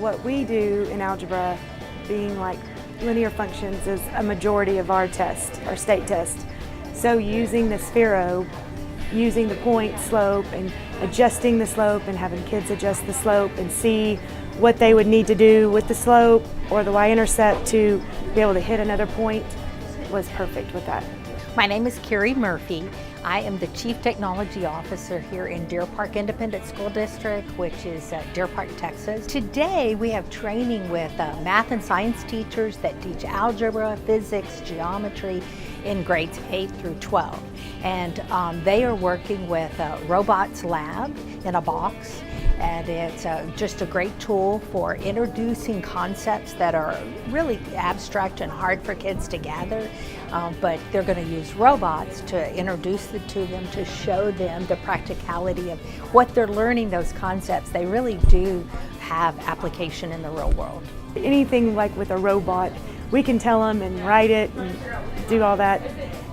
what we do in algebra, being like linear functions, is a majority of our test, our state test. So using the Sphero, using the point slope and adjusting the slope and having kids adjust the slope and see what they would need to do with the slope or the y-intercept to be able to hit another point was perfect with that. My name is Carrie Murphy. I am the Chief Technology Officer here in Deer Park Independent School District, which is Deer Park, Texas. Today we have training with math and science teachers that teach algebra, physics, geometry in grades 8 through 12. And they are working with RobotLAB in a box. And it's just a great tool for introducing concepts that are really abstract and hard for kids to gather, but they're going to use robots to introduce it to them, to show them the practicality of what they're learning, those concepts. They really do have application in the real world. Anything like with a robot, we can tell them and write it and do all that.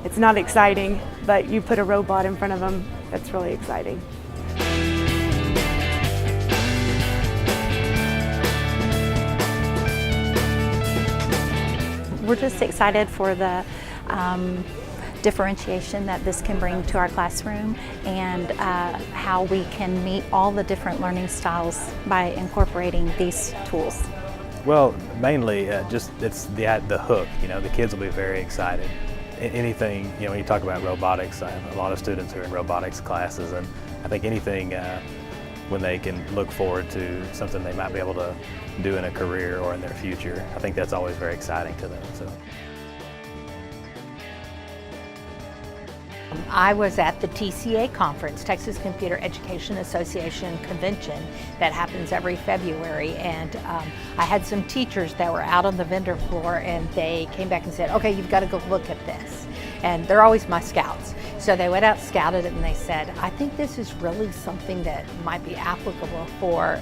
It's not exciting, but you put a robot in front of them, that's really exciting. We're just excited for the differentiation that this can bring to our classroom and how we can meet all the different learning styles by incorporating these tools. Well, mainly it's the hook. You know, the kids will be very excited. Anything, you know, when you talk about robotics, I have a lot of students who are in robotics classes, and I think anything when they can look forward to something they might be able to do in a career or in their future, I think that's always very exciting to them. So. I was at the TCA conference, Texas Computer Education Association convention that happens every February, and I had some teachers that were out on the vendor floor, and they came back and said, okay, you've got to go look at this. And they're always my scouts. So they went out, scouted it, and they said, I think this is really something that might be applicable for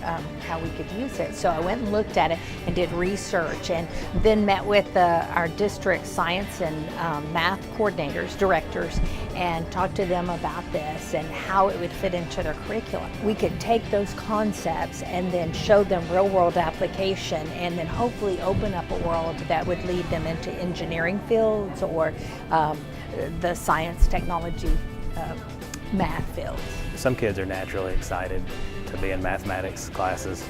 how we could use it. So I went and looked at it and did research, and then met with our district science and math coordinators, directors, and talked to them about this and how it would fit into their curriculum. We could take those concepts and then show them real world application, and then hopefully open up a world that would lead them into engineering fields or the science, technology, math fields. Some kids are naturally excited to be in mathematics classes.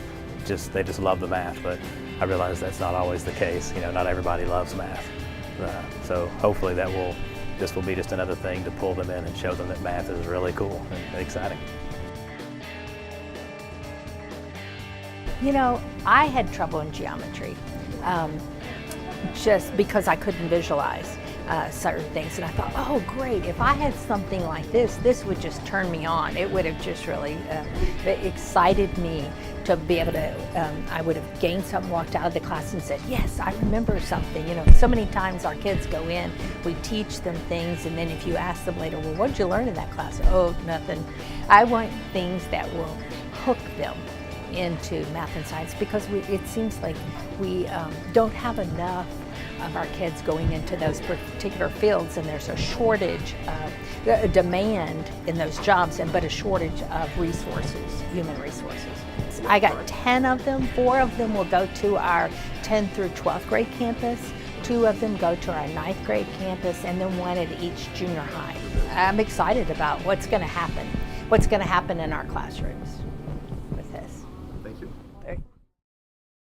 They just love the math, but I realize that's not always the case. You know, not everybody loves math. So hopefully this will be just another thing to pull them in and show them that math is really cool and exciting. You know, I had trouble in geometry just because I couldn't visualize certain things, and I thought, oh great, if I had something like this would just turn me on. It would have just really excited me to be able to, I would have gained something, walked out of the class and said, yes, I remember something. You know, so many times our kids go in, we teach them things, and then if you ask them later, well, what did you learn in that class? Oh, nothing. I want things that will hook them into math and science, because it seems like we don't have enough of our kids going into those particular fields, and there's a shortage, a demand in those jobs, but a shortage of resources, human resources. I got 10 of them. 4 of them will go to our 10th through 12th grade campus. 2 of them go to our 9th grade campus, and then 1 at each junior high. I'm excited about what's going to happen in our classrooms.